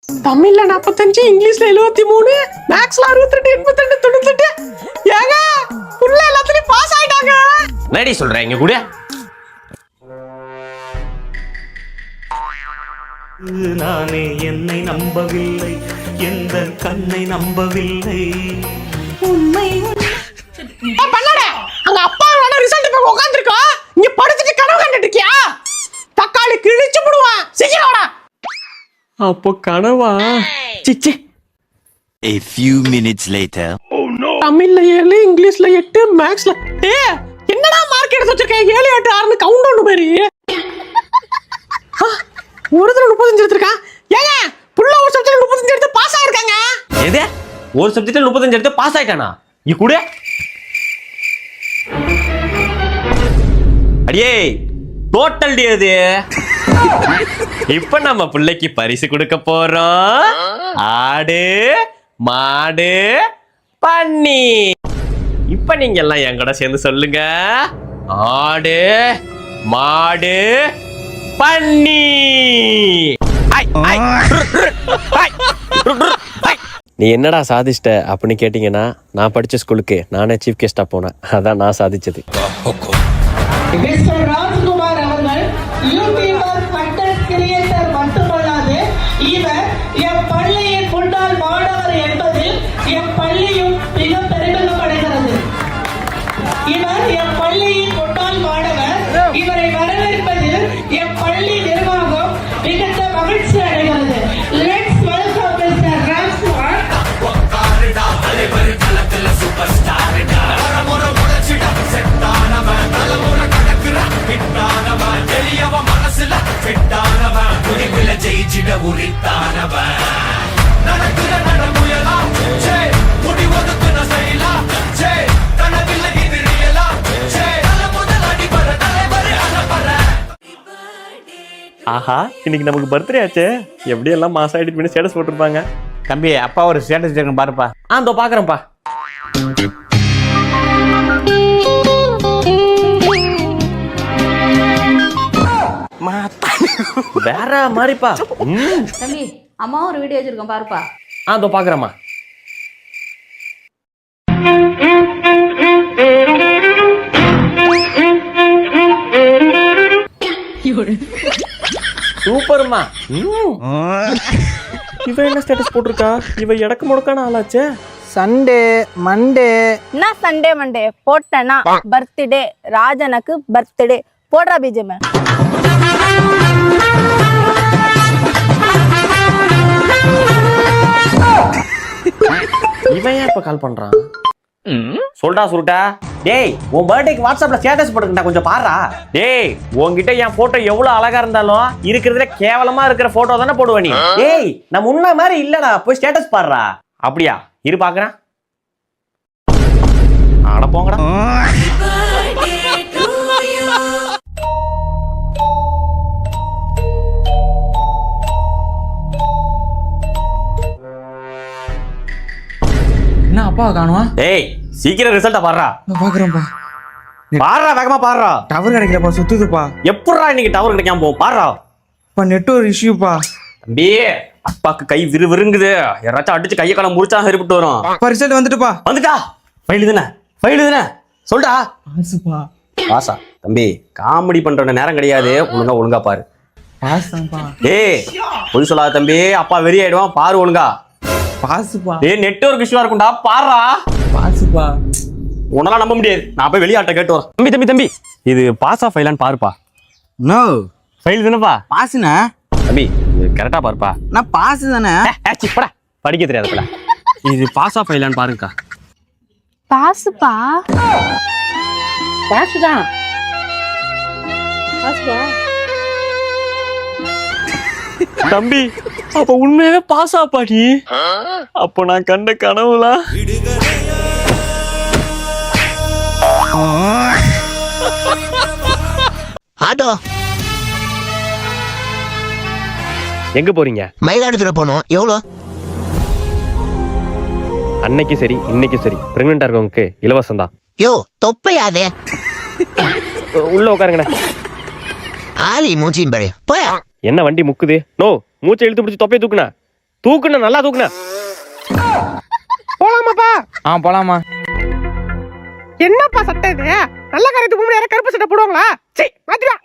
தமிழ்ல 45, இங்கிலீஷ்ல 73, மேக்ஸ்ல 62, 82, 98. ஏங்க புள்ள எல்லாத்துலயும் பாஸ் ஆயிட்டாங்க. என்னடி சொல்ற இங்க கூட? நானே என்னை நம்பவில்லை, எந்த கண்ணை நம்பவில்லை. உண்மை பண்ணடா அங்க அப்பாவோட ரிசல்ட் இப்ப உட்கார்ந்திருக்கா. இங்க படுத்துட்டு கனவு கண்டுட்டு இருக்கியா? தக்காளி கிழிச்சு போடுவான். சீக்கிரம் வாடா. அப்போ கனவா? சிச்சி. A few minutes later. தமிழ்ல 7, இங்கிலீஷ்ல 8, மேக்ஸ்ல என்னடா மார்க் எடுத்து வச்சிருக்க? 7, 8, 6 கவுண்ட் ஒன்னு மாதிரி. ஒரு தடவை 35 எடுத்திருக்கான். ஏங்க புள்ள ஒரு சப்ஜெக்ட்ல 35 எடுத்து பாஸ் ஆயிருக்காங்க. எது? ஒரு சப்ஜெக்ட்ல 35 எடுத்து பாஸ் ஆயிட்டானா? இ கூட அடியே டோட்டல் டி அது. இப்ப நம்ம பிள்ளைக்கு பரிசு கொடுக்க போறோம். ஆடு, மாடு, பன்னி. இப்ப நீங்க எல்லாம் என் கூட சேர்ந்து சொல்லுங்க. ஆடு, மாடு, பன்னி. நீ என்னடா சாதிச்சிட்ட அப்படின்னு கேட்டீங்கன்னா, நான் படிச்ச ஸ்கூலுக்கு நானே சீஃப் கெஸ்டா போனேன். அதான் நான் சாதிச்சது. மிஸ்டர் ராஜ்குமார் அவர்கள் யூடியூபர் கண்டென்ட் கிரியேட்டர் மட்டுமல்லாது இவர் என் பள்ளியின் முன்னாள் மாணவர் என்பதில் என் பள்ளியும் மிக பெருமிதமடைகிறது. இவர் என் பள்ளியின் முன்னாள் மாணவர். இவரை வரவேற்பதில் என் பள்ளி நிர்வாகம் மிகுந்த மகிழ்ச்சி அடைகிறது. Let's welcome mister Rajkumar. ஆஹா இன்னைக்கு நமக்கு பர்த்டே ஆச்சு. எப்படி எல்லாம் மாசம் எடிட் பண்ணி ஸ்டேட்டஸ் போட்டிருப்பாங்க. தம்பி அப்பா ஒரு ஸ்டேட்டஸ் வச்சிருக்கேன் பாருப்பா. இதோ பாக்குறேன்ப்பா. வேற மாதிரிப்பா. தம்பி அம்மா ஒரு வீடியோ வச்சிருக்கோம் பாருப்பா. இதோ பாக்குறேம்மா. சூப்பர்மா. இவ என்ன ஸ்டேட்டஸ் போட்டிருக்கா? இவ எடக்கு முடக்கான ஆளாச்சே. சண்டே மண்டே என்ன சண்டே மண்டே போட்டனா பர்த்டே ராஜனுக்கு பர்த்டே போடுறா பிஜிஎம். இவன் ஏன் இப்ப கால் பண்றான்? சொல்டா சுருட்டா. டேய் உன் பர்த்டேக்கு வாட்ஸ்அப்ல ஸ்டேட்டஸ் போட்டுக்கிட்டா கொஞ்சம் பாருடா. டேய் உன்கிட்ட என் போட்டோ எவ்வளவு அழகா இருந்தாலும் இருக்கிறதுல கேவலமா இருக்கிற போட்டோ தானே போடுவ நீ. டேய் நான் முன்ன மாதிரி இல்லடா, போய் ஸ்டேட்டஸ் பாருடா. அப்படியா? இரு பாக்குறேன். அட போங்கடா. என்ன அப்பா காணுவா? டேய் சீக்கிரம் ரிசல்ட்ட பாருடா. பாக்குறேன்ப்பா. பாருடா வேகமா பாருடா. டவர் கிடைக்கலப்பா, சுத்துதுப்பா. எப்படிடா இன்னைக்கு டவர் கிடைக்காம போ பாருடா. நெட்வொர்க் இஷ்யூப்பா. தம்பி அப்பாக்கு கை விறுவிறுங்குது. யாராச்சும் அடிச்சு கையை காலம் முறிச்சா சரிப்பட்டு வரும். ரிசல்ட் வந்துட்டுப்பா. வந்துட்டா? ஃபைல் தானே சொல்டா. பாசுப்பா. பாசா? தம்பி காமெடி பண்ற நேரம் கிடையாது. ஒழுங்கா பாரு. பாஸ்தான்ப்பா. ஏய் பொய் சொல்லாத தம்பி, அப்பா வெறி ஆயிடுவான். பாரு ஒழுங்கா. பாசுப்பா. டேய் நெட்வொர்க் இஷ்யூவா இருக்கும்டா, பாருடா. பாசுப்பா. உன்னால நம்ப முடியாது. நான் போய் வெளியாட்ட கேட்டு வரேன். தம்பி இது பாஸா ஃபைலான்னு பாருப்பா. நோ ஃபைல் தானேப்பா? பாசுண்ணா. தம்பி இது கரெக்டா பாருப்பா. நான் பாசு தானே. சிப்படா படிக்க தெரியாதுப்பா. இது பாஸா ஃபைலான்னு பாருங்கக்கா. பாசுப்பா. பாசுதான். பாசுவா? தம்பி அப்ப உண்மையாவே பாஸ் ஆப்பாடி? அப்போ நான் கண்ட கனவுலா ஆட்டோ எங்க போறீங்க? மயிலாடுதுறை போனோம். எவ்வளோ? அன்னைக்கு சரி இன்னைக்கு சரி பிரெக்னெண்டா இருக்கவங்களுக்கு இலவசம் தான். யோ தொப்பையாதே. உள்ள உட்காருங்கண்ணே. ஆலி மூச்சின் பாரு போயா. என்ன வண்டி முக்குது? நோ மூச்சை இழுத்து பிடிச்சி தொப்பையை தூக்குனா. தூக்குன நல்லா தூக்குன. போலாமாப்பா? போலாமா. என்னப்பா சட்டை இது? நல்ல காரியத்துக்கு முன்னாடி யாரும் கருப்பு சட்டை போடுவாங்களா? சீ, மாத்திடா.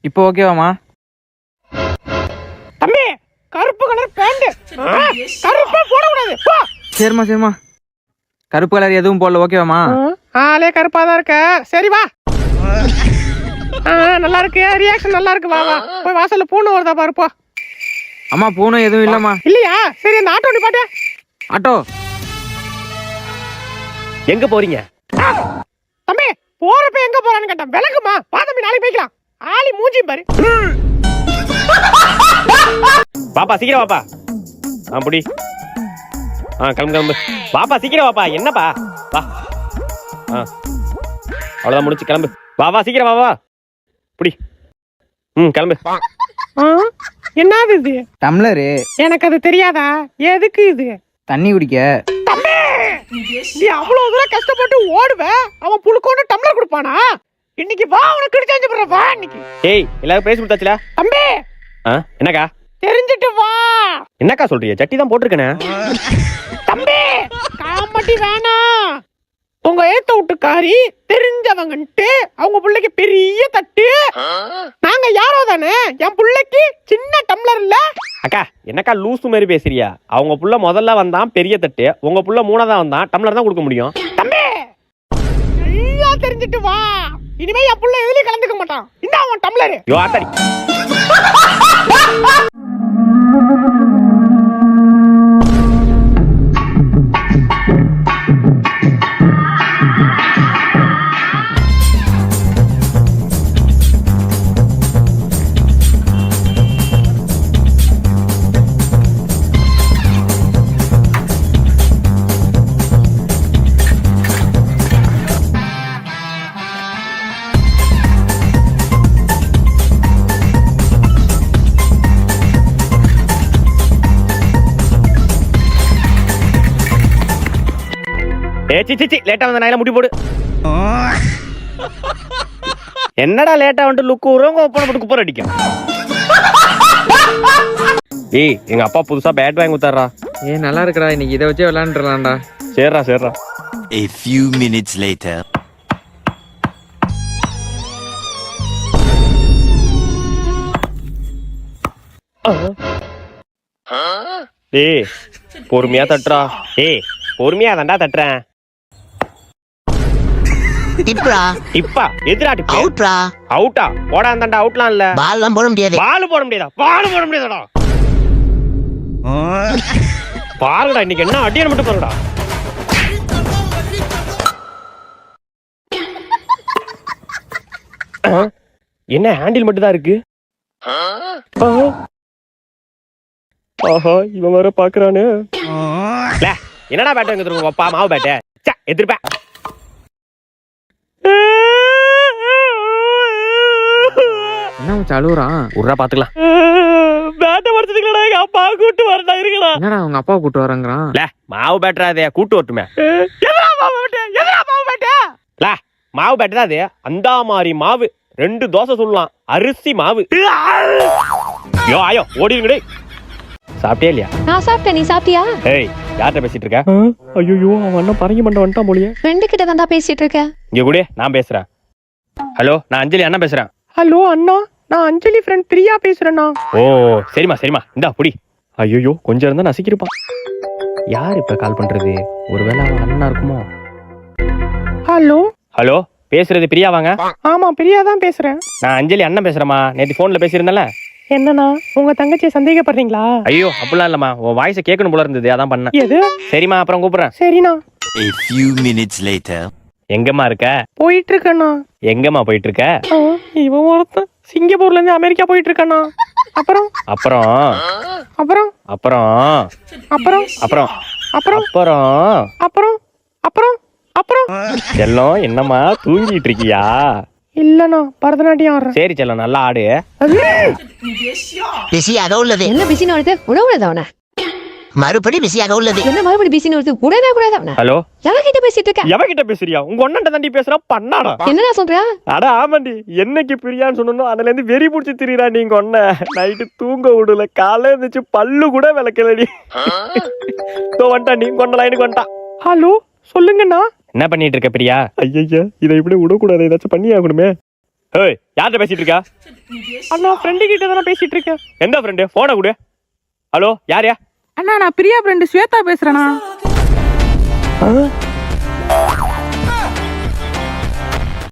இப்போ ஓகேவாமா? தம்பி, கருப்பு கலர் பேண்ட். கருப்பா போடக்கூடாது. போ. சரிம்மா. கருப்பு கலர் எதுவும் போடல, ஓகேவாமா? ஆளே கருப்பா தான் இருக்க. சரி வா. நல்லா இருக்கு, ரியாக்ஷன் நல்லா இருக்கு. வா வா, போய் வாசல்ல பூனை வருதா பாரு. போ. அம்மா பூனை எதுவும் இல்லம்மா. இல்லையா? சரி, அந்த ஆட்டோ நிப்பாட்டு. ஆட்டோ எங்க போறீங்க? தம்பி, போறப்ப எங்க போறான்னு கேட்டேன். விளக்குமா? வா தம்பி, நாளைக்கு போய்க்கலாம். ஆளி மூஞ்சி பாரு. பாப்பா சீக்கிரம் வாப்பா. புடி. கிளம்பு. வாப்பா சீக்கிரம் வாப்பா. என்னப்பா வா. அவ்வளவுதான், முடிச்சு கிளம்பு. வா சீக்கிரம் வா புடி. கிளம்பு. என்னது இது? டம்ளரு. எனக்கு அது தெரியாதா? எதுக்கு இது? தண்ணி குடிக்க. தம்பி, நீ அவ்வளவு தூரம் கஷ்டப்பட்டு ஓடுவ, அவன் புழுக்கோன்னு டம்ளர் கொடுப்பானா? இன்னைக்கு வா, உனக்கு கிடிச்சு போடுற. வா இன்னைக்கு. ஏய், எல்லாரும் பேசி கொடுத்தாச்சுல? தம்பி, என்னக்கா? தெரிஞ்சிட்டு வா. என்னக்கா சொல்றீங்க? சட்டி தான் போட்டிருக்கேனே. தம்பி, காமட்டி வேணாம். உங்க ஏத்த வீட்டுக்காரி தெரிஞ்சவங்கன்ட்டு அவங்க பிள்ளைக்கு பெரிய தட்டு. நாங்க யாரோ தானே, என் பிள்ளைக்கு சின்ன டம்ளர் இல்ல. அக்கா, என்னக்கா லூசு மாதிரி பேசுறியா? அவங்க புள்ள முதல்ல வந்தான் பெரிய தட்டு, உங்க புள்ள மூணாதான் வந்தான் டம்ளர் தான் கொடுக்க முடியும். தம்பி, எல்லாம் தெரிஞ்சிட்டு வா. இனிமே என் புள்ள எதுலயும் கலந்துக்க மாட்டான். இந்த அவன் டம்ளர். யோ ஆத்தாடி. லேட்டா வந்த நாயில முடி போடு. என்னடா லேட்டா வந்துட்டு லுக்கு ஊறவங்க ஓப்பன் போட்டு குப்பர் அடிக்கும். ஏய், எங்க அப்பா புதுசா பேட் வாங்கி கொடுத்தாரா. நல்லா இருக்குடா, இன்னைக்கு இதை வச்சே விளையாண்டுலாம்டா. சரிடா. A few minutes later. ஏய், பொறுமையா தட்டுறா. ஏய், பொறுமையா தான்டா தட்டுறேன். இப்பா எதிரா டிப் அவுட்ரா. அவுட்டா? போடா அந்தாண்டா. அவுட்லாம் இல்ல. பால்லாம் போட முடியாது. பால் போட முடியாதா? பால் போட முடியாதடா. பாருடா, இன்னைக்கு என்ன அடியான மட்டும் பாருடா. என்ன ஹேண்டில் மட்டும் தான் இருக்கு? ஆஹா, இவன் வேற பாக்குறானு. என்னடா பேட்டை எங்க தருவோம்? அப்பா மாவு பேட்டை எதிர்ப்ப. என்ன அழுகுறான்? உர்ரா பாத்துக்கலாம். பேட்டை படுத்துக்கலடா, எங்க அப்பா கூட்டு வரதா இருக்கடா. என்னடா உங்க அப்பா கூட்டு வராங்கறான்? மாவு பேட்டரா அதே, கூட்டு வரட்டுமே. எதுரா மாவு பேட்டை? மாவு பேட்டை தான் அது. அந்த மாதிரி மாவு 2 தோசை சொல்லலாம். அரிசி மாவு. யோ ஆயோ ஓடிருங்கடே. சாப்பிட்டே இல்லையா? நான் சாப்பிட்டேன், நீ சாப்பிட்டியா? ஏய், யார்கிட்ட பேசிட்டு இருக்க? ஐயோ, அவன் அண்ணன் பரங்கி மண்ட வந்துட்டான் போலியே. ஃப்ரெண்டு கிட்ட தான் பேசிட்டு இருக்கேன். இங்க கூட நான் பேசுறேன். ஹலோ, நான் அஞ்சலி அண்ணா பேசுறேன். ஹலோ அண்ணா, நான் அஞ்சலி ஃப்ரெண்ட் பிரியா பேசுறேண்ணா. ஓ சரிமா இந்தா புடி. ஐயோ, கொஞ்சம் இருந்தா நசிக்கிருப்பான். யார் இப்ப கால் பண்றது? ஒருவேளை அவன் அண்ணனா இருக்குமோ? ஹலோ, பேசுறது பிரியா வாங்க. ஆமா, பிரியா தான் பேசுறேன். நான் அஞ்சலி அண்ணன் பேசுறேமா. நேத்து போன்ல பேசியிருந்தேன்ல. என்னண்ணா, உங்க தங்கச்சியை சந்தேகப்படுறீங்களா? ஐயோ, அப்படிலாம் இல்லம்மா. உன் வாய்ஸை கேட்கணும் போல இருந்தது, அதான் பண்ணேன். எது? சரிம்மா, அப்புறம் கூப்பிடுறேன். சரிண்ணா. A few minutes later. எங்கம்மா இருக்க? போயிட்டு இருக்கேண்ணா. எங்கம்மா போயிட்டு இருக்க? இவன் ஒருத்தன் சிங்கப்பூர்ல இருந்து அமெரிக்கா போயிட்டு இருக்கானா. அப்புறம் அப்புறம் அப்புறம் அப்புறம் அப்புறம் அப்புறம் அப்புறம் அப்புறம் அப்புறம் அப்புறம் அப்புறம் செல்லம், என்னம்மா தூங்கிட்டு இருக்கியா? இல்லண்ணா, பரதநாட்டியம் ஆடுறேன். சரி செல்லம், நல்லா ஆடு. பிஸி அதோ உள்ளது. என்ன பிஸின்னு வருது? உணவுல தானே. மறுபடியும் பிஸியாக உள்ளது. என்ன மறுபடி பிஸின்னு வருது? கூடவே கூடாது. ஹலோ, எவகிட்ட பேசிட்டு இருக்க? எவகிட்ட பேசுறியா? உங்க ஒண்ணன்ட்ட தாண்டி பேசுறா பண்ணாடா. என்னடா சொல்ற? அட ஆமாண்டி, என்னைக்கு பிரியான்னு சொன்னோம் அதுல இருந்து வெறி புடிச்சு திரியறா நீங்க ஒண்ண. நைட்டு தூங்க விடல, காலையில இருந்துச்சு பல்லு கூட விளக்கலடி. தோ வந்துட்டா நீ கொண்ட லைனுக்கு வந்துட்டா. ஹலோ சொல்லுங்கண்ணா. என்ன பண்ணிட்டு இருக்க பிரியா? ஐயா இதை இப்படி விடக்கூடாது, ஏதாச்சும் பண்ணி ஆகணுமே. ஏய், யார்கிட்ட பேசிட்டு இருக்கா? அண்ணா ஃப்ரெண்டு கிட்ட தானே பேசிட்டு இருக்கேன். எந்த ஃப்ரெண்டு? போனை கொடு. ஹலோ, யாரையா? அண்ணா நான் பிரியா ஃப்ரெண்டு ஸ்வேதா பேசுறேண்ணா.